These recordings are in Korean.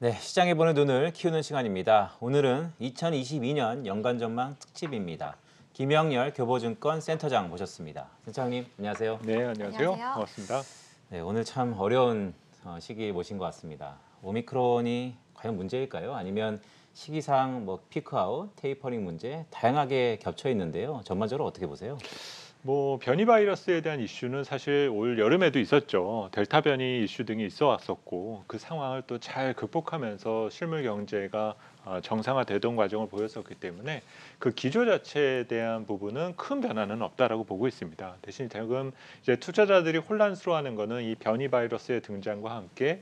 네, 시장에 보는 눈을 키우는 시간입니다. 오늘은 2022년 연간 전망 특집입니다. 김영렬 교보증권 센터장 모셨습니다. 센터장님, 안녕하세요. 네, 안녕하세요. 안녕하세요. 반갑습니다. 네, 오늘 참 어려운 시기에 모신 것 같습니다. 오미크론이 과연 문제일까요? 아니면 시기상 피크아웃, 테이퍼링 문제 다양하게 겹쳐 있는데요. 전반적으로 어떻게 보세요? 변이 바이러스에 대한 이슈는 사실 올 여름에도 있었죠. 델타 변이 이슈 등이 있어 왔었고 그 상황을 또 잘 극복하면서 실물 경제가 정상화되던 과정을 보였었기 때문에 그 기조 자체에 대한 부분은 큰 변화는 없다라고 보고 있습니다. 대신 지금 이제 투자자들이 혼란스러워하는 거는 이 변이 바이러스의 등장과 함께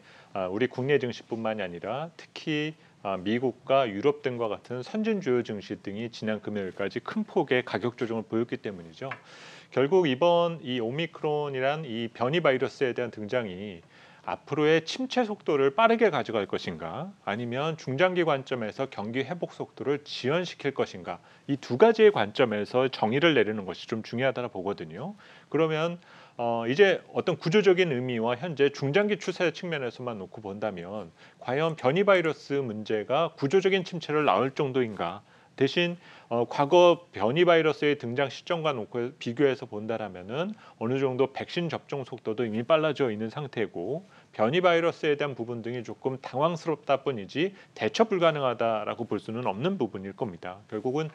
우리 국내 증시뿐만이 아니라 특히 미국과 유럽 등과 같은 선진 주요 증시 등이 지난 금요일까지 큰 폭의 가격 조정을 보였기 때문이죠. 결국 이번 이 오미크론이란 이 변이 바이러스에 대한 등장이 앞으로의 침체 속도를 빠르게 가져갈 것인가 아니면 중장기 관점에서 경기 회복 속도를 지연시킬 것인가 이 두 가지의 관점에서 정의를 내리는 것이 좀 중요하다고 보거든요. 그러면 이제 어떤 구조적인 의미와 현재 중장기 추세 측면에서만 놓고 본다면 과연 변이 바이러스 문제가 구조적인 침체를 낳을 정도인가? 대신 과거 변이 바이러스의 등장 시점과 놓고 비교해서 본다라면은 어느 정도 백신 접종 속도도 이미 빨라져 있는 상태고 변이 바이러스에 대한 부분 등이 조금 당황스럽다 뿐이지 대처 불가능하다라고 볼 수는 없는 부분일 겁니다. 결국은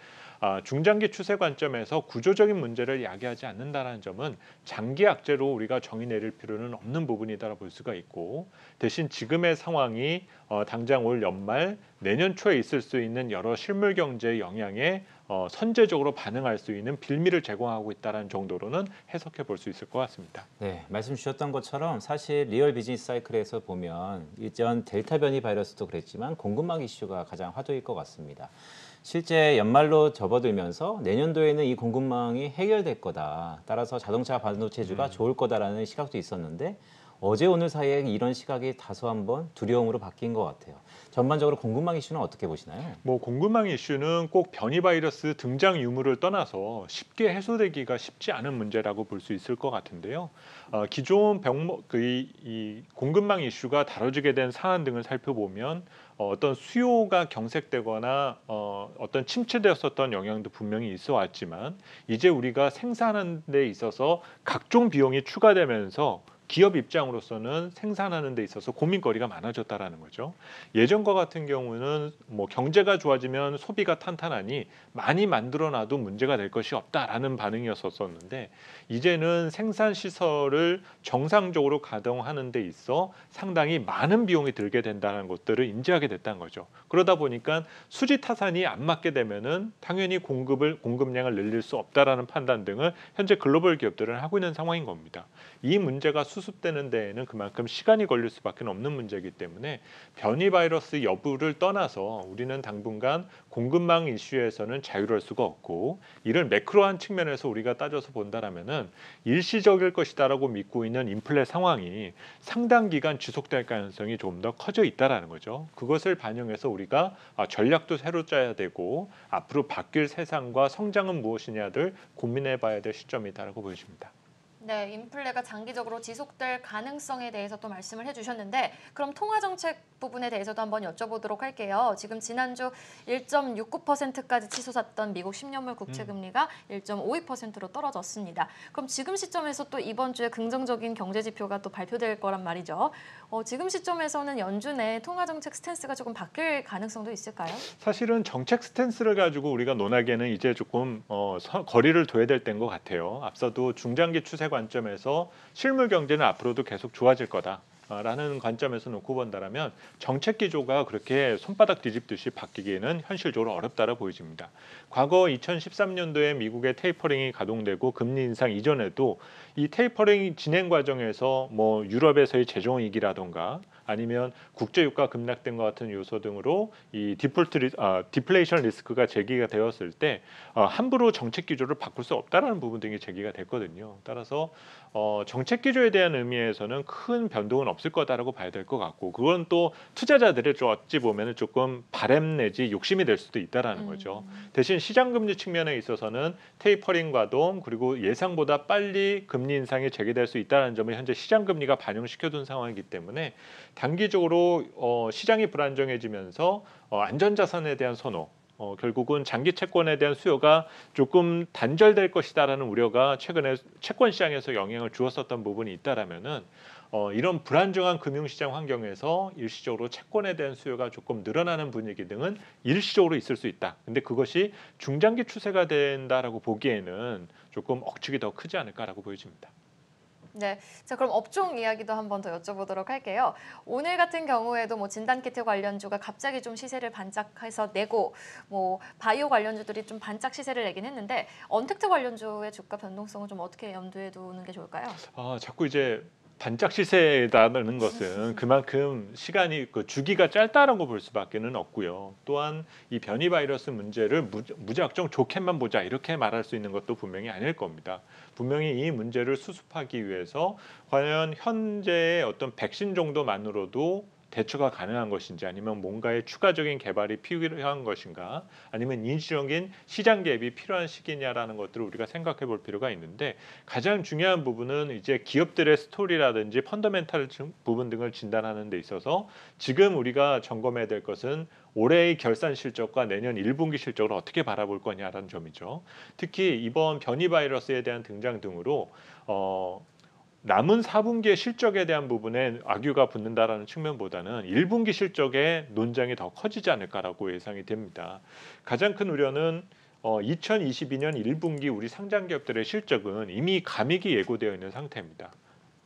중장기 추세 관점에서 구조적인 문제를 야기하지 않는다는 점은 장기 악재로 우리가 정의 내릴 필요는 없는 부분이다라고 볼 수가 있고 대신 지금의 상황이 당장 올 연말 내년 초에 있을 수 있는 여러 실물 경제 영향에 선제적으로 반응할 수 있는 빌미를 제공하고 있다는 정도로는 해석해 볼 수 있을 것 같습니다. 네, 말씀 주셨던 것처럼 사실 리얼 비즈니스 사이클에서 보면 이전 델타 변이 바이러스도 그랬지만 공급망 이슈가 가장 화두일 것 같습니다. 실제 연말로 접어들면서 내년도에는 이 공급망이 해결될 거다. 따라서 자동차 반도체주가 좋을 거다라는 시각도 있었는데 어제 오늘 사이에 이런 시각이 다소 한번 두려움으로 바뀐 것 같아요. 전반적으로 공급망 이슈는 어떻게 보시나요? 공급망 이슈는 꼭 변이 바이러스 등장 유무를 떠나서 쉽게 해소되기가 쉽지 않은 문제라고 볼 수 있을 것 같은데요. 기존 이 공급망 이슈가 다뤄지게 된 사안 등을 살펴보면 어떤 수요가 경색되거나 어떤 침체되었었던 영향도 분명히 있어 왔지만 이제 우리가 생산하는 데 있어서 각종 비용이 추가되면서 기업 입장으로서는 생산하는 데 있어서 고민거리가 많아졌다라는 거죠. 예전과 같은 경우는 경제가 좋아지면 소비가 탄탄하니 많이 만들어놔도 문제가 될 것이 없다라는 반응이었었는데 이제는 생산 시설을 정상적으로 가동하는 데 있어 상당히 많은 비용이 들게 된다는 것들을 인지하게 됐다는 거죠. 그러다 보니까 수지 타산이 안 맞게 되면은 당연히 공급량을 늘릴 수 없다라는 판단 등을 현재 글로벌 기업들은 하고 있는 상황인 겁니다. 이 문제가 수습되는 데에는 그만큼 시간이 걸릴 수밖에 없는 문제이기 때문에 변이 바이러스 여부를 떠나서 우리는 당분간 공급망 이슈에서는 자유로울 수가 없고 이를 매크로한 측면에서 우리가 따져서 본다라면은 일시적일 것이다라고 믿고 있는 인플레 상황이 상당 기간 지속될 가능성이 조금 더 커져 있다라는 거죠. 그것을 반영해서 우리가 전략도 새로 짜야 되고 앞으로 바뀔 세상과 성장은 무엇이냐를 고민해봐야 될 시점이다라고 보여집니다. 네, 인플레가 장기적으로 지속될 가능성에 대해서 또 말씀을 해주셨는데 그럼 통화정책 부분에 대해서도 한번 여쭤보도록 할게요. 지금 지난주 1.69%까지 치솟았던 미국 10년물 국채금리가 1.52%로 떨어졌습니다. 그럼 지금 시점에서 또 이번 주에 긍정적인 경제지표가 또 발표될 거란 말이죠. 지금 시점에서는 연준의 통화정책 스탠스가 조금 바뀔 가능성도 있을까요? 사실은 정책 스탠스를 가지고 우리가 논하기에는 이제 조금 거리를 둬야 될 때인 것 같아요. 앞서도 중장기 추세 관점에서 실물 경제는 앞으로도 계속 좋아질 거다라는 관점에서 놓고 본다라면 정책 기조가 그렇게 손바닥 뒤집듯이 바뀌기에는 현실적으로 어렵다고 보여집니다. 과거 2013년도에 미국의 테이퍼링이 가동되고 금리 인상 이전에도 이 테이퍼링 진행 과정에서 유럽에서의 재정 위기라던가 아니면 국제 유가 급락 등과 같은 요소 등으로 이 디플레이션 리스크가 제기가 되었을 때 함부로 정책 기조를 바꿀 수 없다라는 부분 등이 제기가 됐거든요. 따라서 정책 기조에 대한 의미에서는 큰 변동은 없을 거다라고 봐야 될 것 같고 그건 또 투자자들의 어찌 보면은 조금 바램 내지 욕심이 될 수도 있다라는 거죠. 대신 시장 금리 측면에 있어서는 테이퍼링 과동 그리고 예상보다 빨리 금리 인상이 재개될 수 있다는 점을 현재 시장 금리가 반영시켜둔 상황이기 때문에 단기적으로 시장이 불안정해지면서 안전자산에 대한 선호, 결국은 장기 채권에 대한 수요가 조금 단절될 것이다라는 우려가 최근에 채권 시장에서 영향을 주었었던 부분이 있다라면은 이런 불안정한 금융시장 환경에서 일시적으로 채권에 대한 수요가 조금 늘어나는 분위기 등은 일시적으로 있을 수 있다. 근데 그것이 중장기 추세가 된다라고 보기에는 조금 억측이 더 크지 않을까라고 보여집니다. 네, 자 그럼 업종 이야기도 한 번 더 여쭤보도록 할게요. 오늘 같은 경우에도 뭐 진단키트 관련주가 갑자기 좀 시세를 반짝해서 내고 뭐 바이오 관련주들이 좀 반짝 시세를 내긴 했는데 언택트 관련주의 주가 변동성은 좀 어떻게 염두에 두는 게 좋을까요? 자꾸 이제 반짝 시세라는 것은 그만큼 시간이 그 주기가 짧다는 거 볼 수밖에는 없고요. 또한 이 변이 바이러스 문제를 무작정 좋게만 보자 이렇게 말할 수 있는 것도 분명히 아닐 겁니다. 분명히 이 문제를 수습하기 위해서 과연 현재의 어떤 백신 정도만으로도 대처가 가능한 것인지 아니면 뭔가의 추가적인 개발이 필요한 것인가 아니면 인지적인 시장 개입이 필요한 시기냐라는 것들을 우리가 생각해 볼 필요가 있는데 가장 중요한 부분은 이제 기업들의 스토리라든지 펀더멘탈 부분 등을 진단하는 데 있어서 지금 우리가 점검해야 될 것은 올해의 결산 실적과 내년 1분기 실적을 어떻게 바라볼 거냐라는 점이죠. 특히 이번 변이 바이러스에 대한 등장 등으로 남은 4분기의 실적에 대한 부분에 악유가 붙는다라는 측면보다는 1분기 실적의 논쟁이 더 커지지 않을까라고 예상이 됩니다. 가장 큰 우려는 2022년 1분기 우리 상장 기업들의 실적은 이미 감익이 예고되어 있는 상태입니다.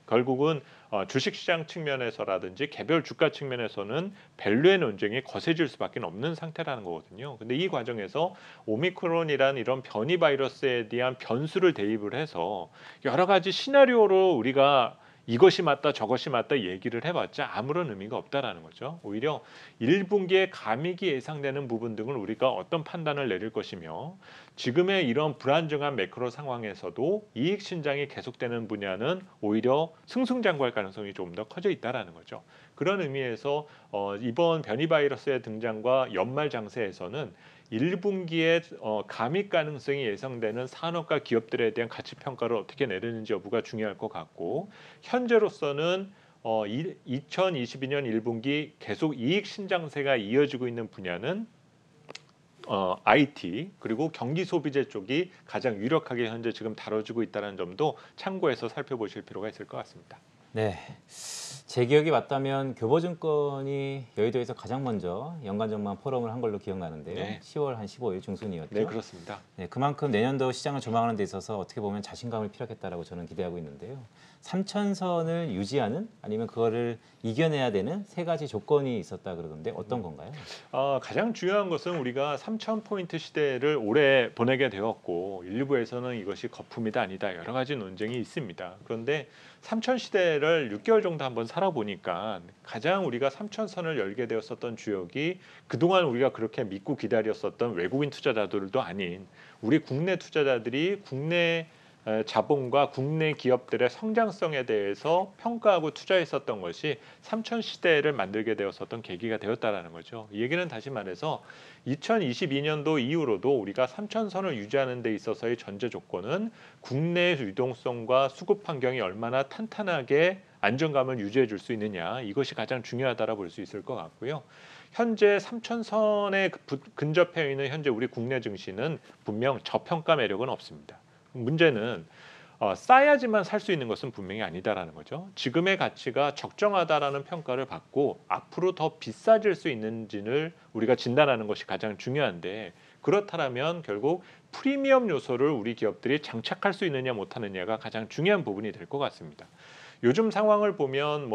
결국은 주식시장 측면에서라든지 개별 주가 측면에서는 밸류의 논쟁이 거세질 수밖에 없는 상태라는 거거든요. 근데 이 과정에서 오미크론이란 이런 변이 바이러스에 대한 변수를 대입을 해서 여러 가지 시나리오로 우리가 이것이 맞다 저것이 맞다 얘기를 해봤자 아무런 의미가 없다라는 거죠. 오히려 1분기에 감익이 예상되는 부분 등을 우리가 어떤 판단을 내릴 것이며 지금의 이런 불안정한 매크로 상황에서도 이익 신장이 계속되는 분야는 오히려 승승장구할 가능성이 조금 더 커져 있다라는 거죠. 그런 의미에서 이번 변이 바이러스의 등장과 연말 장세에서는 1분기에 감익 가능성이 예상되는 산업과 기업들에 대한 가치 평가를 어떻게 내리는지 여부가 중요할 것 같고 현재로서는 2022년 1분기 계속 이익 신장세가 이어지고 있는 분야는 IT 그리고 경기 소비재 쪽이 가장 유력하게 현재 지금 다뤄지고 있다는 점도 참고해서 살펴보실 필요가 있을 것 같습니다. 네. 제 기억이 맞다면 교보증권이 여의도에서 가장 먼저 연간 전망 포럼을 한 걸로 기억나는데요. 네. 10월 한 15일 중순이었죠. 네, 그렇습니다. 네, 그만큼 내년도 시장을 조망하는 데 있어서 어떻게 보면 자신감을 필요하겠다라고 저는 기대하고 있는데요. 3천선을 유지하는 아니면 그거를 이겨내야 되는 세 가지 조건이 있었다 그러던데 어떤 건가요? 가장 중요한 것은 우리가 3,000포인트 시대를 오래 보내게 되었고 일부에서는 이것이 거품이다 아니다 여러 가지 논쟁이 있습니다. 그런데 3,000 시대를 6개월 정도 한번 살아보니까 가장 우리가 3,000선을 열게 되었었던 주역이 그동안 우리가 그렇게 믿고 기다렸었던 외국인 투자자들도 아닌 우리 국내 투자자들이 국내 자본과 국내 기업들의 성장성에 대해서 평가하고 투자했었던 것이 3,000 시대를 만들게 되었었던 계기가 되었다라는 거죠. 이 얘기는 다시 말해서 2022년도 이후로도 우리가 3,000선을 유지하는 데 있어서의 전제 조건은 국내 유동성과 수급 환경이 얼마나 탄탄하게 안정감을 유지해 줄 수 있느냐 이것이 가장 중요하다라 볼 수 있을 것 같고요. 현재 3,000선에 근접해 있는 현재 우리 국내 증시는 분명 저평가 매력은 없습니다. 문제는 싸야지만 살 수 있는 것은 분명히 아니다라는 거죠. 지금의 가치가 적정하다라는 평가를 받고 앞으로 더 비싸질 수 있는지를 우리가 진단하는 것이 가장 중요한데 그렇다면 결국 프리미엄 요소를 우리 기업들이 장착할 수 있느냐 못하느냐가 가장 중요한 부분이 될 것 같습니다. 요즘 상황을 보면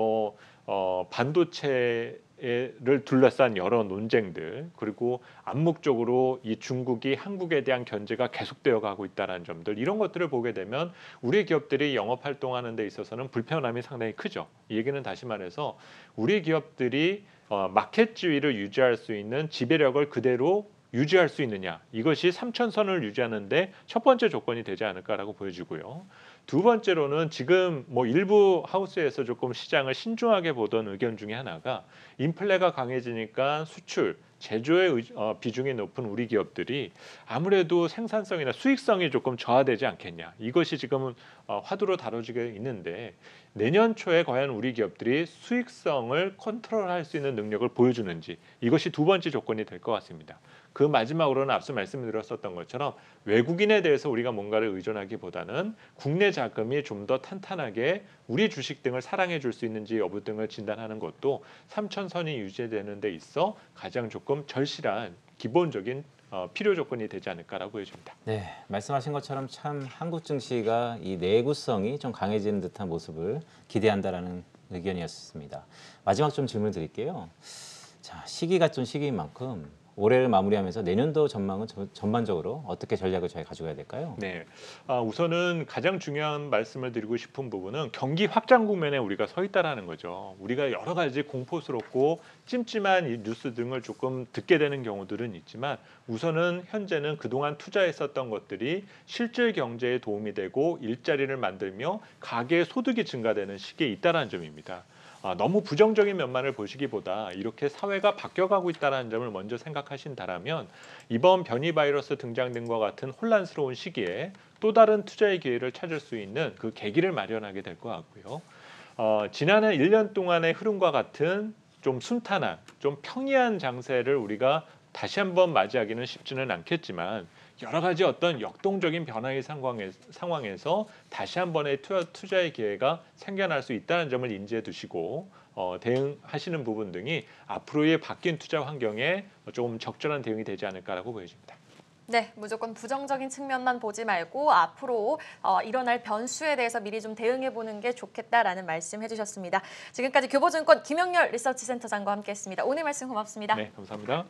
반도체를 둘러싼 여러 논쟁들 그리고 암묵적으로 이 중국이 한국에 대한 견제가 계속되어 가고 있다는 점들 이런 것들을 보게 되면 우리 기업들이 영업 활동하는 데 있어서는 불편함이 상당히 크죠. 이 얘기는 다시 말해서 우리 기업들이 마켓 지위를 유지할 수 있는 지배력을 그대로 유지할 수 있느냐 이것이 3,000선을 유지하는데 첫 번째 조건이 되지 않을까라고 보여지고요. 두 번째로는 지금 일부 하우스에서 조금 시장을 신중하게 보던 의견 중에 하나가 인플레가 강해지니까 수출 제조의 비중이 높은 우리 기업들이 아무래도 생산성이나 수익성이 조금 저하되지 않겠냐. 이것이 지금 화두로 다뤄지고 있는데 내년 초에 과연 우리 기업들이 수익성을 컨트롤할 수 있는 능력을 보여주는지 이것이 두 번째 조건이 될 것 같습니다. 그 마지막으로는 앞서 말씀드렸었던 것처럼 외국인에 대해서 우리가 뭔가를 의존하기보다는 국내 자금이 좀 더 탄탄하게 우리 주식 등을 사랑해 줄 수 있는지 여부 등을 진단하는 것도 3천선이 유지되는 데 있어 가장 조금 절실한 기본적인 필요 조건이 되지 않을까라고 보여집니다. 네, 말씀하신 것처럼 참 한국 증시가 이 내구성이 좀 강해지는 듯한 모습을 기대한다라는 의견이었습니다. 마지막 좀 질문 드릴게요. 자, 시기가 좀 시기인 만큼 올해를 마무리하면서 내년도 전망은 전반적으로 어떻게 전략을 잘 가져가야 될까요? 네, 우선은 가장 중요한 말씀을 드리고 싶은 부분은 경기 확장 국면에 우리가 서 있다라는 거죠. 우리가 여러 가지 공포스럽고 찜찜한 이 뉴스 등을 조금 듣게 되는 경우들은 있지만 우선은 현재는 그동안 투자했었던 것들이 실질 경제에 도움이 되고 일자리를 만들며 가계 소득이 증가되는 시기에 있다는 점입니다. 너무 부정적인 면만을 보시기보다 이렇게 사회가 바뀌어가고 있다는 점을 먼저 생각하신다라면 이번 변이 바이러스 등장 등과 같은 혼란스러운 시기에 또 다른 투자의 기회를 찾을 수 있는 그 계기를 마련하게 될 것 같고요. 지난해 1년 동안의 흐름과 같은 좀 순탄한, 좀 평이한 장세를 우리가 다시 한번 맞이하기는 쉽지는 않겠지만 여러 가지 어떤 역동적인 변화의 상황에서 다시 한 번의 투자의 기회가 생겨날 수 있다는 점을 인지해 두시고 대응하시는 부분 등이 앞으로의 바뀐 투자 환경에 조금 적절한 대응이 되지 않을까라고 보여집니다. 네, 무조건 부정적인 측면만 보지 말고 앞으로 일어날 변수에 대해서 미리 좀 대응해보는 게 좋겠다라는 말씀 해주셨습니다. 지금까지 교보증권 김영렬 리서치센터장과 함께했습니다. 오늘 말씀 고맙습니다. 네, 감사합니다.